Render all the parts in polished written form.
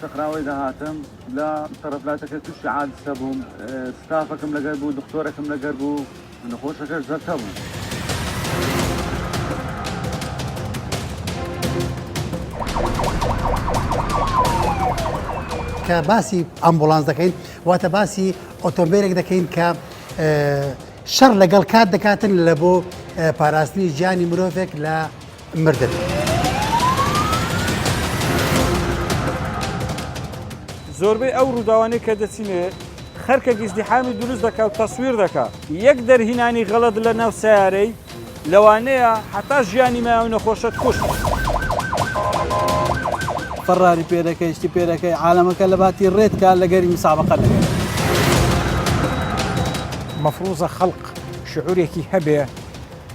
شەقراوەی داهاتم لە سەرەفلاتەکە تووشی عادسە بووم ستافەکەم لەگەر بوو دکتۆرەکەم لەگەر بوو نەخۆشەکەش زەرتە بوو. کە باسی ئەمبوڵانس دەکەین واتە باسی ئۆتۆمبیلێک دەکەین کە شەڕ لەگەڵ کات دەکاتن لە بۆ پاراستنی ژیانی مرۆڤێک لە مردن. زۆربەی ئەو ڕووداوانەی کە دەچینێ خەرکە گیزدیحامی دروست دەکات و تەسویر دەکات یەک دەرهینانی غەڵەت لە ناو سیارەی لەوانەیە حتا ژیانی مایاو نەخۆشت کوشت. فەراری پێدەکەی شتی پێدەکەی عالەمەکە لە باتی ڕێتکە لەگەری مسابقە دەکەن. مەفروزە خەڵق شعورێکی هەبێ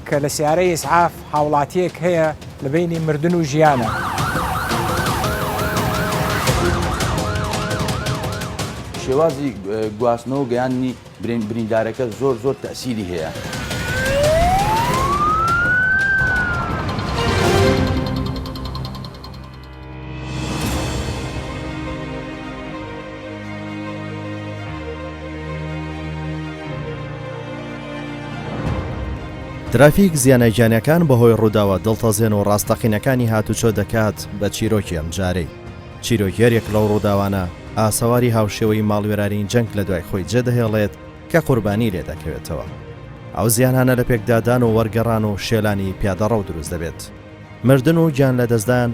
کە لە سیارەی ئیسعاف هاوڵاتیەک هەیە لە بینی مردن و ژیانە. شێوازی گواستنەوە گەیاندنی بریندارەکە زۆر تەسیری هەیە. ترافیک زیانە گیانەکان بەهۆی ڕووداوە دڵتەزێن و ڕاستەقینەکانی هاتوچۆ دەکات بە چیرۆکی ئەم جارەی. چیرۆکێرێک لەو ڕووداوانە ئاسەواری هاوشێوەی ماڵوێرارین جەنگ لە دوای خۆی جێدەهێڵێت کە قوربانی لێ دەکەوێتەوە. ئەو زیانانە لە پێکدادان و وەرگەڕان و شێلانی پیادەڕە و دروست دەبێت. مردن و گیان لەدەستدان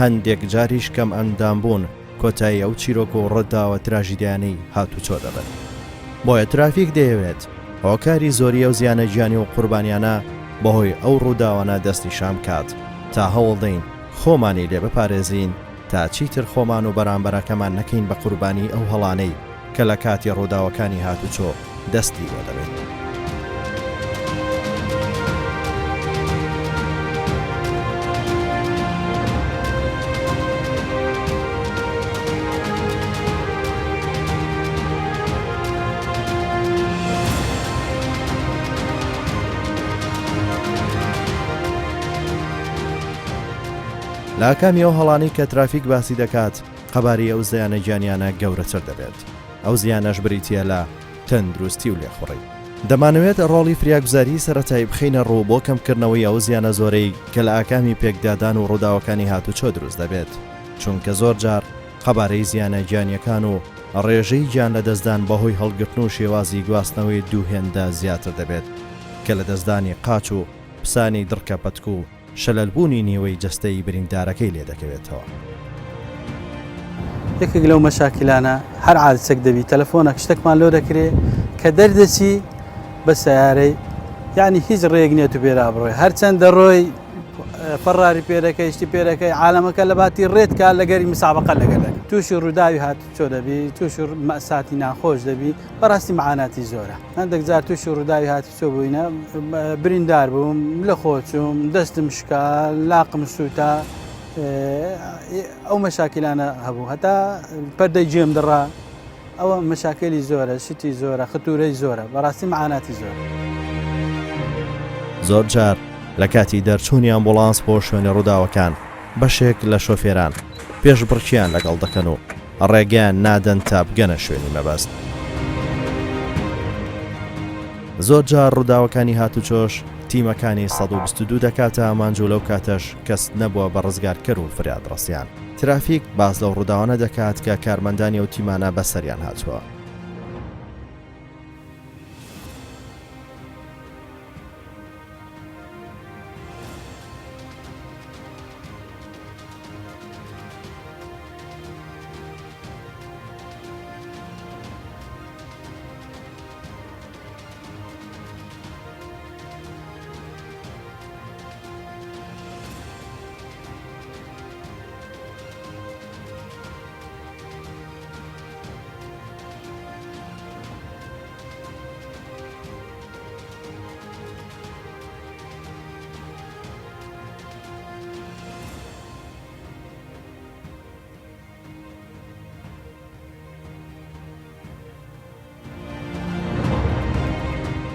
هەندێک جاریش کەم ئەندام بوون کۆتایی ئەو چیرۆک و ڕەتداوە تراژیدیانەی هاتوچۆ دەبێت. بۆیە ترافیک دەیەوێت هۆکاری زۆری ئەو زیانە گیانی و قوربانیانە بەهۆی ئەو ڕووداوانە دەستی شام کات تا هەوڵ دەین خۆمانی لێ بپارێزین تا چیتر خۆمان و بەرامبەرەکەمان نەکەین بە قوربانی ئەو هەڵانەی کە لە کاتی ڕووداوەکانی هاتوچۆ دەستی بۆ دەبێت. لە کامی ئەو هەڵانی کە ترافیک باسی دەکات قەباری ئەو زیانە گیانیانە گەورەتر دەبێت. ئەو زیانەش بریتیە لە تەندروستی و لێخوڕی. دەمانەوێت ڕۆڵی فریاگوزاری سەرەتایی بخینە ڕوو بۆ کەمکردنەوەی ئەو زیانە زۆرەی کە لە ئاکامی پێکدادان و ڕووداوەکانی هاتوچۆ دروست دەبێت، چونکە زۆر جار قەبارەی زیانە گیانیەکان و ڕێژەی گیان لە دەستدان بەهۆی هەڵگرتن و شێوازی گواستنەوەی دووهێندا زیاتر دەبێت کە لە دەستدانی قاچ و پسانی دڕکە پەتک و شەلەلبوونی نیوەی جەستەی بریندارەکەی لێ دەکەوێتەوە. یەکێک لەو مەشاکلانە هەر عادسێک دەبی تەلەفۆنێک شتێکمان لۆ دەکرێت کە دەردەچی بە سیارەی یعنی هیچ ڕێک نیێت و پێرا بڕۆی هەرچەندە ڕۆی فەراری پێدەکەی شتی پێدەکەی عالەمەکە لە باتی ڕێتکە لەگەری مسابقە لەگەڵ تووشی ڕووداوی هاتوچۆ دەبی تووشی مەساتی ناخۆش دەبی بەڕاستی معاناتی زۆرە. هەندێک جار تووشی ڕووداوی هاتوچۆ بووینە بریندار بووم لە خۆچوم دەستم شکا لاقم سووتە ئەو مەشاکلانە هەبوو هەتا پەردەی جێم دڕا ئەوە مەشاکلی زۆرە شتی زۆرە ختورەی زۆرە بەڕاستی معاناتی زۆر. زۆر جار لە کاتی دەرچوونی ئەمبوڵانس بۆ شوێنە ڕووداوەکان بەشێک لە شۆفێران پێش بڕکیان لەگەڵ دەکەن و ڕێگەیان نادەن تا بگەنە شوێنی مەبەست. زۆر جار ڕووداوەکانی هاتوچۆش تیمەکانی 122 دەکاتە ئامانج و لەو کاتەش کەس نەبووە بە ڕزگارکەر و فریادڕستیان. ترافیک باز لەو ڕووداوانە دەکات کە کارمەندانی ئەو تیمانە بەسەریان هاتووە.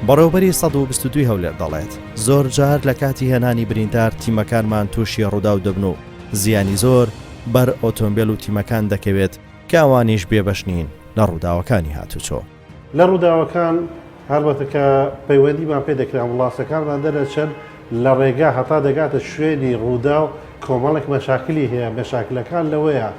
بەڕێوەبەری 122 هەولێر دەڵێت زۆر جار لە کاتی هێنانی بریندار تیمەکانمان تووشی ڕوودا و دەبن و زیانی زۆر بەر ئۆتۆمبیل و تیمەکان دەکەوێت کە ئەوانیش بێبەشنین لە ڕووداوەکانی هاتوچۆ. لە ڕووداوەکان هەربەتە کە پەیوەندیمان پێ دەکرا وڵاتەکانمان دەرەچەن لە ڕێگا هەتا دەگاتە شوێنی ڕوودا و کۆمەڵێک مەشاکلی هەیە. مەشاکلەکان لەوەیە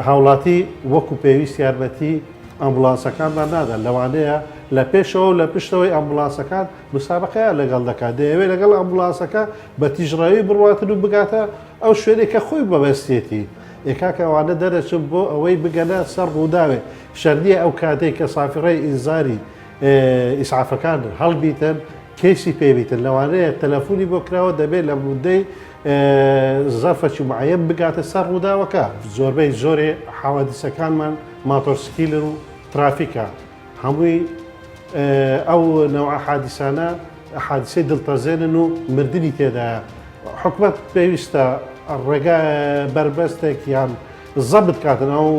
هاوڵاتی وەکو پێویست یارمەتی ئەمبولانسەکانمان نادەن، لەوانەیە لە پێشەوە و لە پشتەوەی ئەمبولانسەکان مسابقەیە لەگەڵ دەکات. دەیەوێت لەگەڵ ئەمبولانسەکە بە تیژڕاوی بڕواتن و بگاتە ئەو شوێنێک کە خۆی بەبەستێتی. ئێکاکە ئەوانە دەرەچن بۆ ئەوەی بگەنە سەر ڕووداوێ. شەردیە ئەو کاتێک کە سافرەی ئینزاری ئیسعافەکان هەڵبیتن کەیسی پێبیتن، لەوانەیە تەلەفۆنی بۆ کراوە دەبێت لە مودەی زەرفەی معەیەن بگاتە سەر ڕووداوەکە. زۆربەی زۆرێ حاوادیسەکانمان ماتۆرسکیلر و ترافیکە، هەمووی ئەو نەوع حادیسانە حادیسەی دڵتەزێنن و مردنی تێدایە. حکومەت پێویستە ڕێگا بربەستێک یان زەبت کاتن، ئەو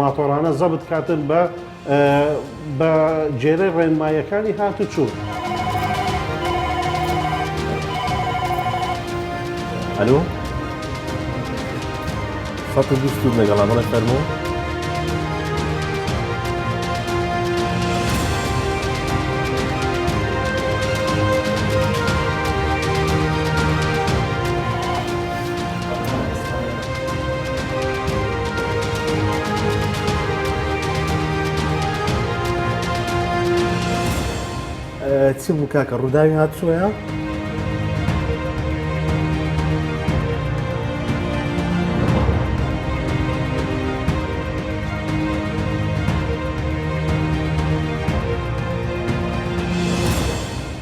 ماتۆرانە زەبت کاتن بە جێرەی ڕێنماییەکانی هاتوچوو. الو خط 22 لەگەڵ ئەمەڵە فەرموو. چی بوو کاکە ڕووداوی هاتووەیە؟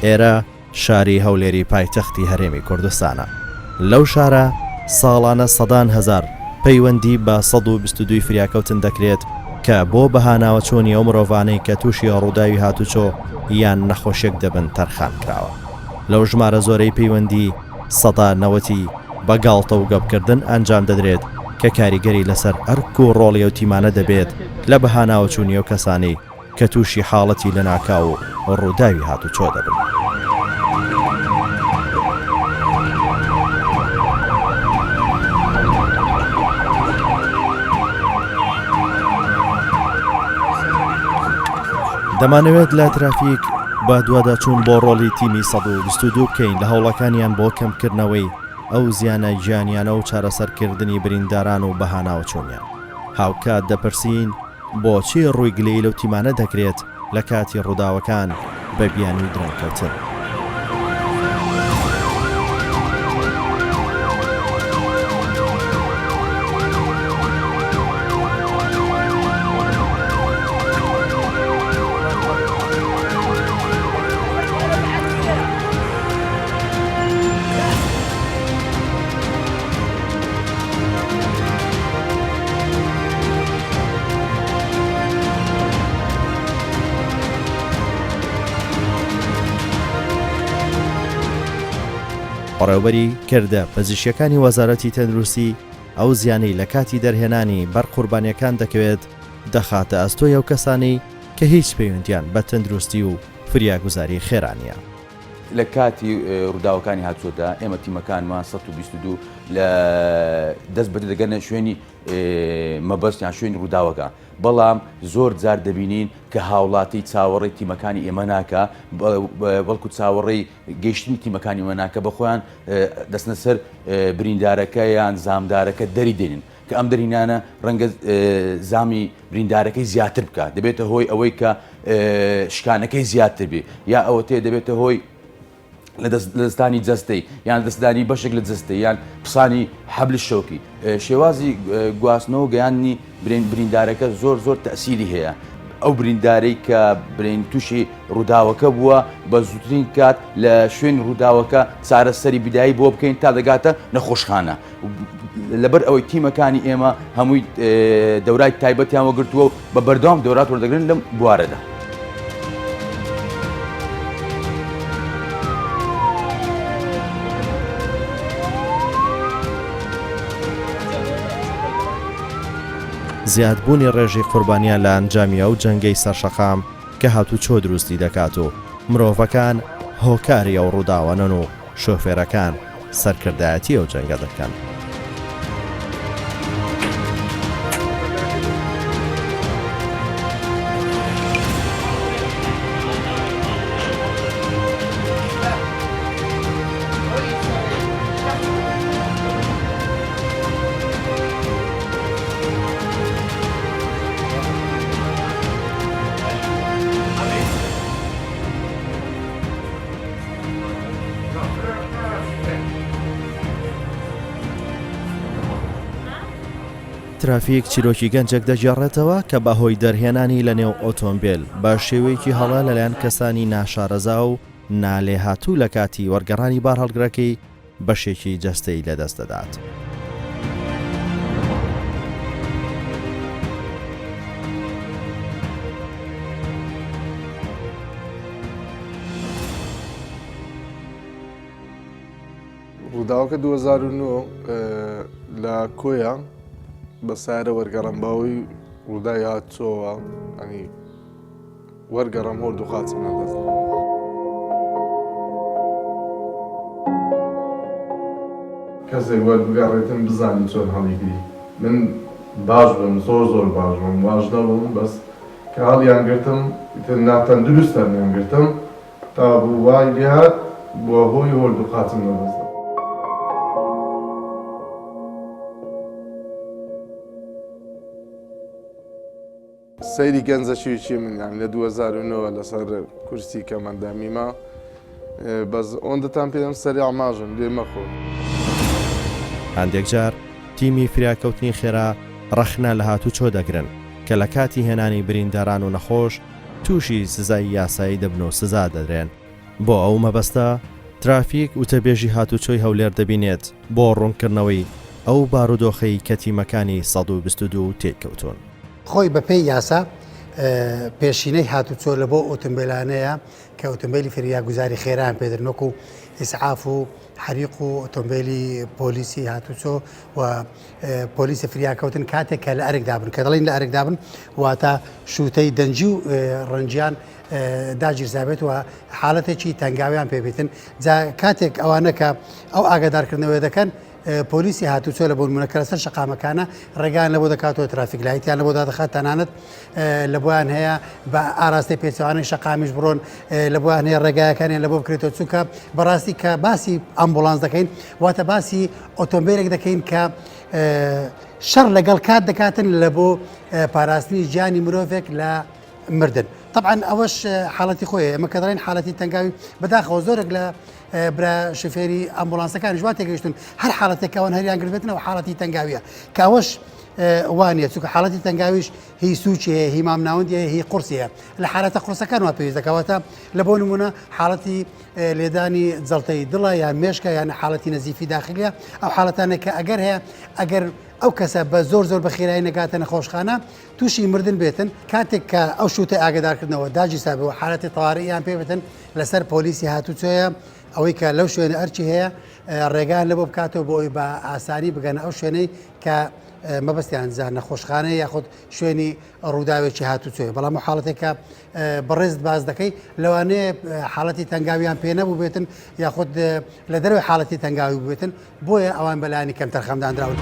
ئێرە شاری هەولێری پایتەختی هەرێمی کوردستانە. لەو شارە ساڵانە سەدان هەزار پەیوەندی بە 122 فریاکەوتن دەکرێت کە بۆ بەهاناوە چۆنی ئەو مرۆڤانەی کە تووشی ڕووداوی هاتوچۆ یان نەخۆشیێک دەبن تەرخان کراوە. لەو ژمارە زۆرەی پەیوەندی 90 بە گاڵتە و گەبکردن ئەنجام دەدرێت کە کاریگەری لەسەر ئەرک و ڕۆڵی ئەو تیمانە دەبێت لە بەهاناوە چوونی ئەو کەسانی کە تووشی حاڵەتی لە ناکاو و ڕووداوی هاتوچۆ دەبن. دەمانەوێت لە ترافیک با دوواداچوون بۆ ڕۆڵی تیمی 122 بکەین لە هەوڵەکانیان بۆ کەمکردنەوەی ئەو زیانە گیانیانە و چارەسەرکردنی برینداران و بەهاناوە چۆنیان. هاوکات دەپرسین بۆچی ڕووی گلەی لەو تیمانە دەکرێت لە کاتی ڕووداوەکان بە بیانی درەنکەوتن. بەڕێوەبەری کردە پزیشکیەکانی وەزارەتی تەندروستی ئەو زیانەی لە کاتی دەرهێنانی بەر قوربانیەکان دەکەوێت دەخاتە ئەستۆی ئەو کەسانی کە هیچ پەیوەندیان بە تەندروستی و فریاگوزاری خێرانیە. لە کاتی ڕووداوەکانی هاتوچۆدا ئێمە تیمەکانمان 122 لە دەست بەدە دەگەنە شوێنی مەبەستیان شوێنی ڕووداوەکە، بەڵام زۆر جار دەبینین کە هاوڵاتی چاوەڕێی تیمەکانی ئێمە ناکە، بەڵکو چاوەڕێی گەیشتنی تیمەکانی ئێمە ناکە، بەخۆیان دەستنە سەر بریندارەکە یان زامدارەکە دەری دێنن کە ئەم دەرینانە ڕەنگە زامی بریندارەکەی زیاتر بکە، دەبێتە هۆی ئەوەی کە شکانەکەی زیاتر بێ، یا ئەوە تێ دەبێتە هۆی لە دەستانی جەستەی یان دەستدانی بەشێک لە جەستەی یان پسانی حەبل شەوکی. شێوازی گواستنەوە گەیاندنی بریندارەکە زۆر تەسیری هەیە. ئەو بریندارەی کە برین تووشی ڕووداوەکە بووە بە زووترین کات لە شوێن ڕووداوەکە چارەسەری بیدایی بۆ بکەین تا دەگاتە نەخۆشخانە. لەبەر ئەوەی تیمەکانی ئێمە هەمووی دەورای تایبەتیان وەگرتووە و بە بەردەوام دەورات وەردەگرن لەم بوارەدا. زیادبوونی ڕێژی قوربانیان لە ئەنجامی ئەو جەنگەی سەرشەقام کە هاتوچۆ دروستی دەکات و مرۆڤەکان هۆکاری ئەو ڕووداوانن و شۆفێرەکان سەرکردایەتی ئەو جەنگە دەکەن. ترافیک چیرۆکی گەنجێک دەجێڕێتەوە کە بەهۆی دەرهێنانی لە نێو ئۆتۆمبیل بە شێوەیەکی هەڵە لەلایەن کەسانی ناشارەزا و نالێهاتوو لە کاتی وەرگەڕانی بار هەڵگرەکەی بەشێکی جەستەی لەدەست دەدات. ڕووداوەکە 2009 لە کۆیە بە سارە وەرگەڕەمباوی ڕوودای هاتچۆوە ئەنی وەرگەڕەم هۆرد و قاچم نەدەست. کەسێک وەربگەڕێتم بزانی چۆن هەڵیگری من باش بم زۆر باش بم باش نەبووم بەس کە هەڵیان گرتم ناتەندروستیان گرتم تا بوو وای لێهات بووە هۆی هۆرد و قاچم نەدەست. سەیری گەنجەشیویی منیان لە 2009 لەسەر کورسی کەمەندامیمە بەس ئەوەندەتان پێدەم سەری ئاماژم لێ مەخۆ. هەندێک جار تیمی فریاکەوتنی خێرا ڕەخنە لە هاتوچۆ دەگرن کە لە کاتی هێنانی برینداران و نەخۆش تووشی سزای یاسایی دەبن و سزا دەدرێن. بۆ ئەو مەبەستە ترافیک وتەبێژی هاتوچۆی هەولێر دەبینێت بۆ ڕوونکردنەوەی ئەو بارودۆخەی کە تیمەکانی 122 تێککەوتون. خۆی بەپێی یاسا پێشینەی هاتوچۆ لە بۆ ئۆتۆمبیلانەیە کە ئۆتۆمبیلی فریاگوزاری خێران پێدرنۆک و ئیسعاف و حریق و ئۆتۆمبیلی پۆلیسی هاتوچۆ و پۆلیسی فریاکەوتن کاتێک کە لە ئەرێکدابن کە دەڵین لە ئەرێکدابن واتە شوتەی دەنجی و ڕەنجیان داگیرزابێت و حاڵەتێکی تەنگاویان پێبێتن جا کاتێک ئەوانە کە ئەو ئاگادارکردنەوەی دەکەن پۆلیسی هاتوچۆ لە بۆنمونەکە لەسەر شقامەکانە ڕێگان لە بۆ دەکاتەوە ترافیک لایتیان لە بۆ دادەخات تەنانەت لە بۆیان هەیە بە ئاراستی پێچوانەی شقامیش بڕۆن لە بۆیان هەیە ڕێگایەکانیان لە بۆ بکرێتەوە چووکە بەڕاستی کە باسی ئەمبوڵانس دەکەین واتە باسی ئۆتۆمبیلێک دەکەین کە شەڕ لەگەڵ کات دەکاتن لە بۆ پاراستنی گیانی مرۆڤێک لە مردن. طبعا ئەوەش حاڵەتی خۆیە ئەمە کە دەڵێن حاڵەتی تەنگاوی بەداخەوە زۆرێک لە برا شفێری ئەمبوڵانسەکان ژوا تێگەیشتون هەر حاڵەتێکەوەن هەریان گربێتنەوە حاڵەتی تەنگاویە کە ئەوەش وانە چونکە حاڵەتی تەنگاویش هی سوچی هەیە هی مامناوەندی هی قورسیە لە حالەتە قورسەکان وا پێویست دەکەواتە لە بۆ نمونە حاڵەتی لێدانی جەڵتەی دڵە یان مێشکە یان حاڵەتی نەزیفی داخلیە ئەو حاڵەتانێک کە ئەگەر هەیە ئەگەر ئەو کەسە بە زۆر بە خێرایی نەگاتە نەخۆشخانە تووشی مردن بێتن کاتێک کە ئەو شوتە ئاگدارکردنەوە داگیرسابەوە حالەتی تەواڕییان پێ بێتن لەسەر پۆلیسی هاتوچۆیە ئەوەی کە لەو شوێنە ئەرچی هەیە ڕێگان لە بۆ بکاتەوە بۆ ئەوی بە ئاسانی بگەنە ئەو شوێنەی کە مەبەستیان زان نەخۆشخانەیە یاخود شوێنی ڕووداوێکی هاتوچۆیە بەڵام حاڵەتێکە بەڕێزت باز دەکەی لەوانەیە حاڵەتی تەنگاویان پێ نەبوو بێتن یاخود لە دەروی حاڵەتی تەنگاوی بێتن بۆیە ئەوان بەلایانی کەم تەرخەمدانراون.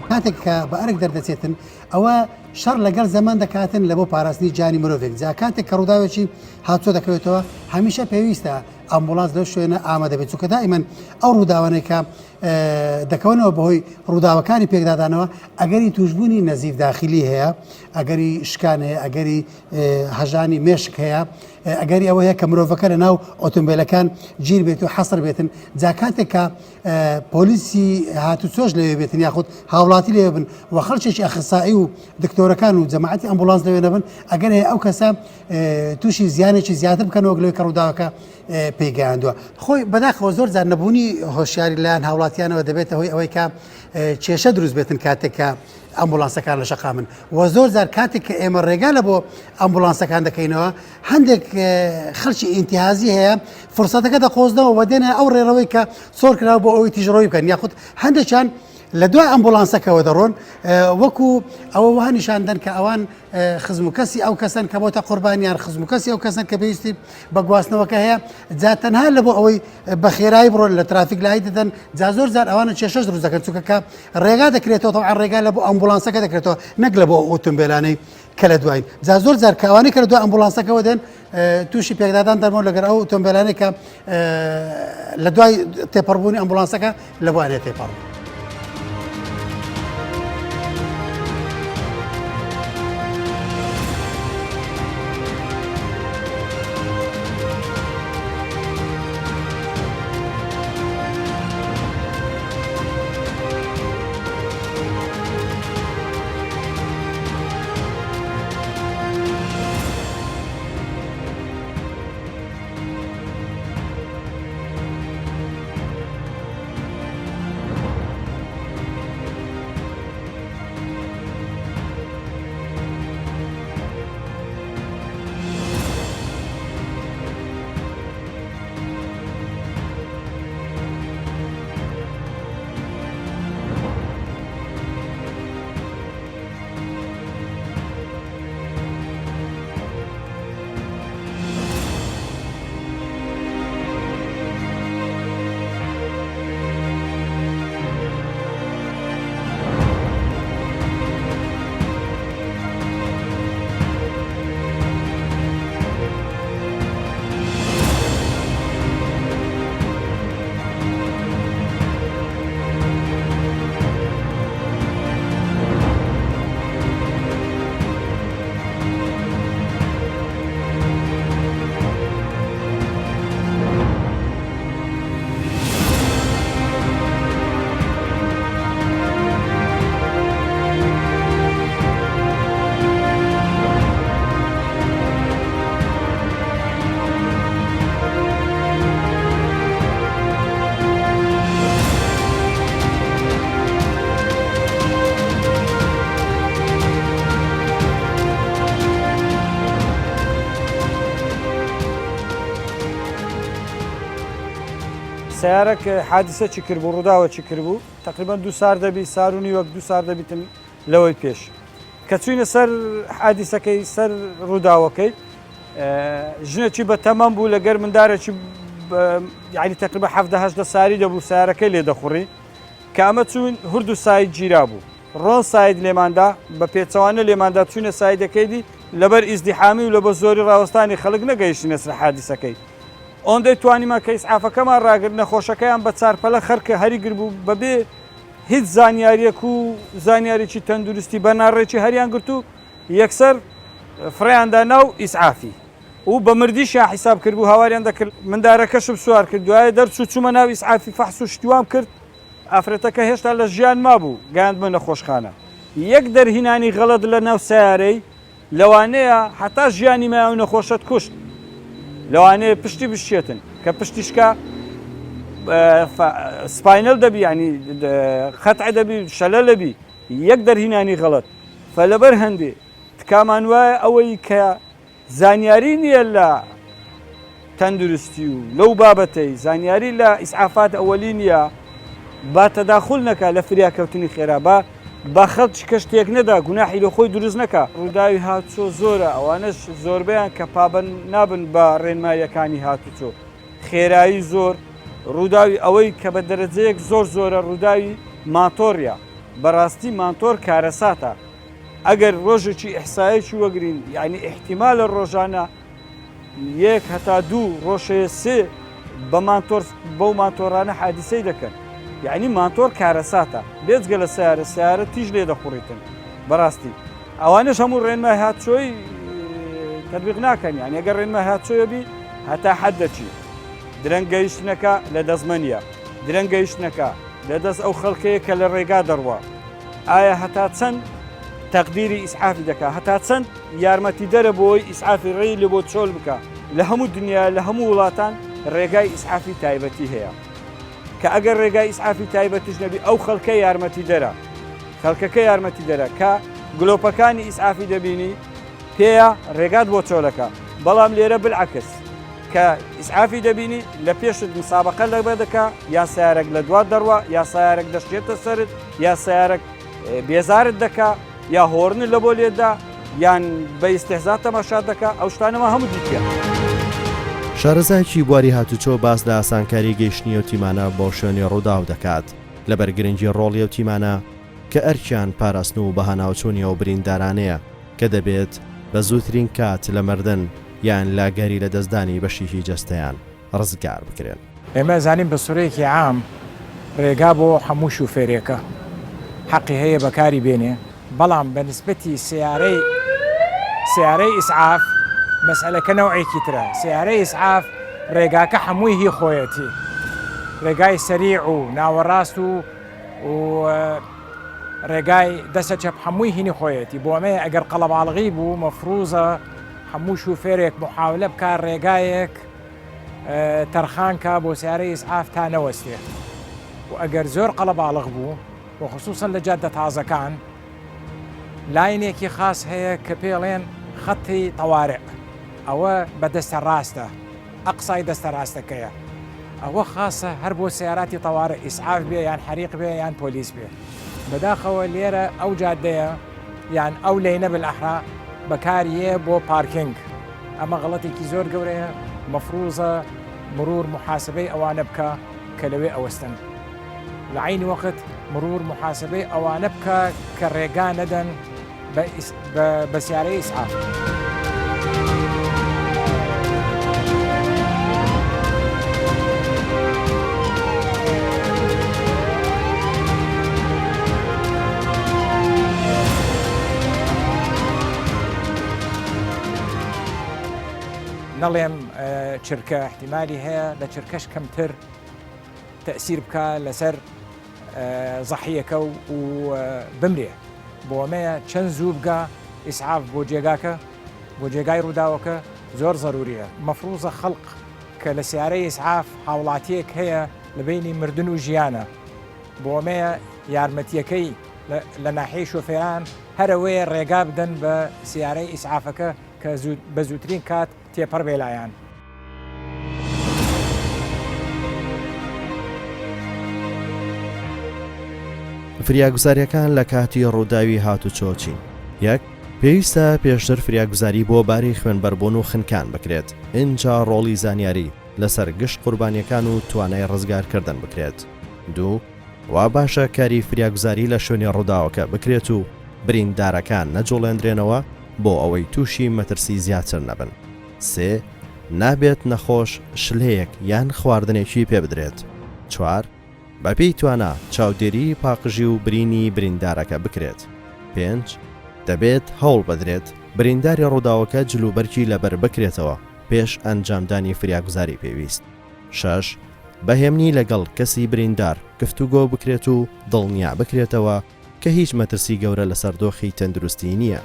کاتێک کە بە ئەرێک دەردەچێتن ئەوە شەڕ لەگەڵ زەمان دەکاتن لە بۆ پاراستنی گیانی مرۆڤێک جا کاتێک کە ڕووداوێکی هاتوچۆ دەکەوێتەوە هەمیشە پێویستە ئەمبوڵانس لەو شوێنە ئامادە بێت چونکە دائیمەن ئەو ڕووداوانەی کە دەکەونەوە بەهۆی ڕووداوەکانی پێکدادانەوە ئەگەری توشببوونی نەزیف داخلی هەیە ئەگەری شکان هەیە ئەگەری هەژانی مێشک هەیە ئەگەری ئەوە هەیە کە مرۆڤەکە لە ناو ئۆتۆمبیلەکان گیر بێت و حەسر بێتن جا کاتێک کە پۆلیسی هاتوچۆش لەوێ بێتن یاخود هاوڵاتی لێ بن و خەڵکێکی ئەخسایی و دکتۆرەکان و جەماعەتی ئەمبوڵانس لەوێ نەبن ئەگەر هەیە ئەو کەسە تووشی زیانێکی زیاتر بکەنەوە لەوەی کە ڕووداوەکە پێیگەیاندووە. خۆی بەداخەوە زۆر جار نەبوونی هۆشیاری لایەن هاوڵاتیانەوە دەبێتە هۆی ئەوەی کە کێشە دروست بێتن کاتێک کە ئەمبوڵانسەکان لە شەقا من و زۆر جار کاتێک کە ئێمە ڕێگا لە بۆ ئەمبوڵانسەکان دەکەینەوە هەندێک خەڵکی ئینتیهازی هەیە فرسەتەکە دەقۆزنەوە و دێنە ئەو ڕێڕەوەی کە سۆر کراوە بۆ ئەوەی تیژڕۆی بکەن یاخود هەندێکیان لە دوای ئەمبوڵانسەکەەوە دەڕۆن وەکو ئەوە وها نیشاندن کە ئەوان خزم و کەسی ئەو کەسن کە بۆتە قوربانیان خزم و کەسی ئەو کەسن کە پێویستی بە گواستنەوەکە هەیە جا تەنها لە بۆ ئەوەی بە خێرایی بڕۆن لە ترافیک لای دەدەن جا زۆر جار ئەوانە کێشەش دروست دەکەن چونکە کە ڕێگا دەکرێتەوە تەواو ڕێگا لە بۆ ئەمبوڵانسەکە دەکرێتەوە نەک لە بۆ ئۆتۆمبیلانەی کە لە دوایین جا زۆر جار کە ئەوانەی کە لە دوای ئەمبوڵانسەکەەوە دێن تووشی پێکدادان دەرمەوە لەگەر ئەو ئۆتۆمبیلانەی کە لە دوای تێپەڕبوونی ئەمبوڵانسەکە لە بۆوانێت تێپەڕ. سیارەك حادثە چی کرد بوو ڕووداوە چی کرد بوو تقریبان 2 سار دەبی سارونی وەک 2 سار دەبیتن لەوەی پێش کە چوینە سەر حادیسەکەی سەر ڕووداوەکەی ژنێکی بە تەمەم بوو لەگەر مندارێکی یعنی تقریبا 17 ساری دەبوو سیارەکەی لێ دەخوڕی کە ئەمە چوون هوردو ساید گیرا بوو ڕۆن ساید لێماندا بە پێچەوانە لێماندا چوونە سایدەکەیدی لەبەر ئیزدیحامی و لە بە زۆری ڕاوەستانی خەڵک نەگەیشتنە سەر حادیسەکەی ئەوەندەی توانیمان کە ئیسعافەکەمان ڕاگرت نەخۆشەکەیان بە چارپەلە خەرکە هەری گر بوو بەبێ هیچ زانیاریەک و زانیارێکی تەندروستی بەناڕێکی هەریان گرت و یەکسەر فڕیاندا ناو ئیسعافی و بە مردیشیان حیساب کرد بوو هاواریان دەکرد مندارەکەشم سوار کرد دوایە دەرچوو چوومە ناو ئیسعافی فەحس و شتیوام کرد ئافرەتەکە هێشتا لە ژیان مابوو گەیاندمە نەخۆشخانە یەک دەرهینانی غەڵەت لە ناو سیارەی لەوانەیە حتا ژیانی مایاو نەخۆشت کوشت لەوانەیە پشتی بشێتن کە پشتیشکە سپاینەل دەبی ینی خەتع دەبی شەلە لەبی یەک دەرهینانی غەڵەت فەلەبەر هەندێ تکامان وایە ئەوەی کە زانیاری نییە لە تەندروستی و لەو بابەتەی زانیاری لە ئیسعافات ئەوەلی نییە با تەداخل نەکا لە فریاکەوتنی خێرا با خەڵک کەشتێک نەدا گوناحی لە خۆی دروست نەکا ڕووداوی هاتوچۆ زۆرە ئەوانش زۆربیان کە پابەن نابن بە ڕێنماییەکانی هاتوچۆ خێرایی زۆر ڕووداوی ئەوەی کە بە دەرەجەیەک زۆر زۆرە ڕووداوی ماتۆریە بەڕاستی مانتۆر کارەساتە ئەگەر ڕۆژێکی ئیحسایەکی وەگرین یعنی احتیمالە ڕۆژانە یەک هەتا دوو ڕۆژەیە سێ بە مانتۆر بەو مانتۆرانە حادیسەی دەکەن یعنی مانتۆر کارەساتە بێجگە لە سیارە تیژ لێ دەخوڕیتن بەڕاستی ئەوانش هەموو ڕێنمای هاتچۆی تەطبیق ناکەن یعنی ئەگەر ڕێنمای هاتچۆیە بی هەتا حەد دەچی درەنگەیشتنەکە لە دەزمەنیە درەنگەیشتنەکە لە دەست ئەو خەڵکەیە کە لە ڕێگا دەڕوە ئایا هەتا چەند تەقدیری ئیسعافی دەکات هەتا چەند یارمەتی دەرە بۆی ئیسعافی ڕێی لە بۆ چۆل بکە لە هەموو دنیا لە هەموو وڵاتان ڕێگای ئیسعافی تایبەتی هەیە کە ئەگەر ڕێگای ئیسعافی تایبەتیش نەبی ئەو خەڵکە یارمەتی دەرە خەڵکەکە یارمەتی دەرە کە گلۆپەکانی ئیسعافی دەبینی پێیە ڕێگات بۆ چۆلەکە بەڵام لێرە بالعکس کە ئیسعافی دەبینی لە پێشت مسابقە لەبە دەکا یا سیارێک لە دوات دەڕوە یا سیارێک دەشتێتە سەرت یا سیارێک بێزارت دەکا یا هۆرنت لە بۆ لێدا یان بە ئیستێحزا تەماشا دەکا ئەو شتانەمە هەموو دیکە. شارەزایکی بواری هاتوچۆ باس لە ئاسانکاری گەیشتنی و تیمانە بۆ شوێنی ڕووداو دەکات لەبەر گرنگی ڕۆڵی و تیمانە کە ئەرکیان پاراستن و بەهاناوچوونی و بریندارانەیە کە دەبێت بە زووترین کات لە مردن یان لاگەری لە دەستدانی بەشیشی جەستەیان ڕزگار بکرێن. ئێمە زانین بە سوورەیەکی عام ڕێگا بۆ هەموو شوفێرێکە حەقی هەیە بەکاری بێنێ بەڵام بە نسبەتی سیارەی ئیسعاف مەسئلەکە نەوعێکی ترە سیارەی ئیسعاف ڕێگاکە هەمووی هی خۆیەتی ڕێگای سەریع و ناوەڕاست و ڕێگای دەسە چەپ هەمووی هینی خۆیەتی بۆ ئەمەیە ئەگەر قەڵەباڵغی بوو مەفروزە هەموو شوفێرێک محاولە بکە ڕێگایەک تەرخانکە بۆ سیارەی ئیسعاف تا نەوەستێ و ئەگەر زۆر قەڵەباڵغ بوو و خصوصا لە جادە تازەکان لاینێکی خاص هەیە کە پێڵێن خەتی تەوارێ ئەوە بە دەستە ڕاستە ئەقسای دەستە ڕاستەکەیە ئەوە خاصە هەر بۆ سیاراتی تەوارە ئیسعاف بێ یان حەریق بێ یان پۆلیس بێ بەداخەوە لێرە ئەو جادەیە یان ئەو لەینە بالئەحرا بەکاریە بۆ پارکینگ ئەمە غەڵەتێکی زۆر گەورەیە مەفروزە مرور محاسبەی ئەوانە بکە کە لەوێ ئەوەستن لە عینی وەقت مرور محاسبەی ئەوانە بکە کە ڕێگا نەدەن بە سیارەی ئیسعاف. نەڵێم چرکە احتیمالی هەیە لە چرکەش کەمتر تەئسیر بکە لەسەر زەحیەکە و بمرێ بۆ ئەمەیە چەند زوو بگە ئیسعاف بۆ جێگاکە بۆ جێگای ڕووداوەکە زۆر زەروریە مەفروزە خەڵق کە لە سیارەی ئیسعاف هاوڵاتیەک هەیە لە بینی مردن و ژیانە بۆ ئەمەیە یارمەتیەکەی لە ناحیەی شۆفێران هەرەوەیە ڕێگا بدەن بە سیارەی ئیسعافەکە کە بە زووترین کات تێپەڕ بێلایەن. فریاگوزاریەکان لە کاتی ڕووداوی هاتوچۆچین. یەک پێویستە پێشتر فریاگوزاری بۆ باری خوێنبەربوون و خنکان بکرێت. اینجا ڕۆڵی زانیاری لەسەر گشت قوربانیەکان و توانای ڕزگارکردن بکرێت. دوو وا باشە کاری فریاگوزاری لە شوێنی ڕووداوەکە بکرێت و بریندارەکان نەجوڵێندرێنەوە بۆ ئەوەی تووشی مەترسی زیاتر نەبن. سێ نابێت نەخۆش شلەیەک یان خواردنێکی پێ بدرێت. چوار بەپێی توانە چاودێری پاقژی و برینی بریندارەکە بکرێت. پێنج دەبێت هەوڵ بدرێت برینداری ڕووداوەکە جلوبەرکی لەبەر بکرێتەوە پێش ئەنجامدانی فریاگوزاری پێویست. شەش بەهێمنی لەگەڵ کەسی بریندار گفتوگۆ بکرێت و دڵنیا بکرێتەوە کە هیچ مەترسی گەورە لەسەر دۆخی تەندروستی نییە.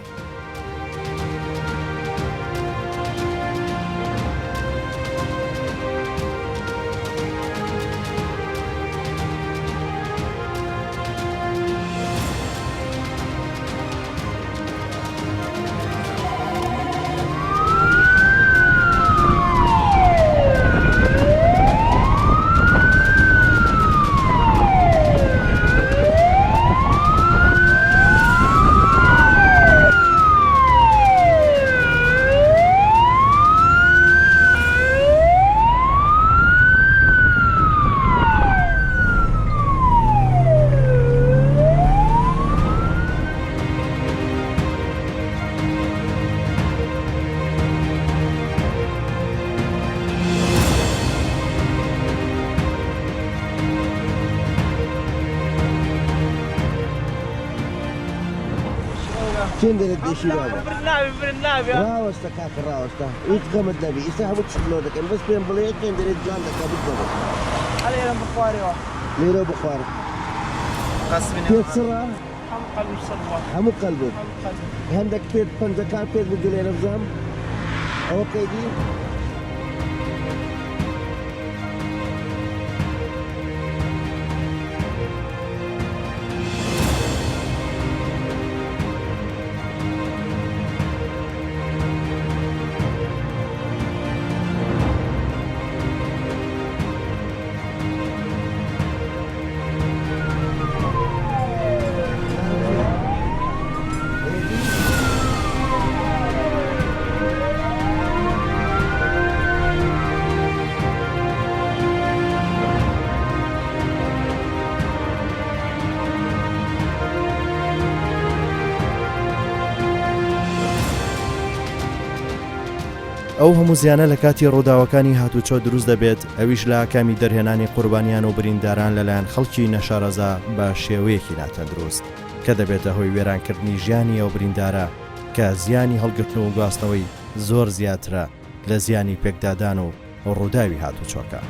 Şimdi de deşir abi. Ravasta kaka ravasta. Hiç gamet nabi. İşte hamut çıkıyor da kan. Bas ben buraya kendine can da kabul kabul. علينا بخاري واحد Lira bukhar. قسمنا Piyat sıra. هم قلب صدوة Hamut kalbi. Hendak piyat panjaka piyat bujule nafzam. Awak kaydi. ئەو هەموو زیانە لە کاتی ڕووداوەکانی هاتوچۆ دروست دەبێت ئەویش لە کامی دەرهێنانی قوربانیان و برینداران لەلایەن خەڵکی نەشارەزا بە شێوەیەکی ناتەندروست کە دەبێتە هۆی وێرانکردنی ژیانی ئەو بریندارە کە زیانی هەڵگرتن و گواستنەوەی زۆر زیاترە لە زیانی پێکدادان و ڕووداوی هاتوچۆکە.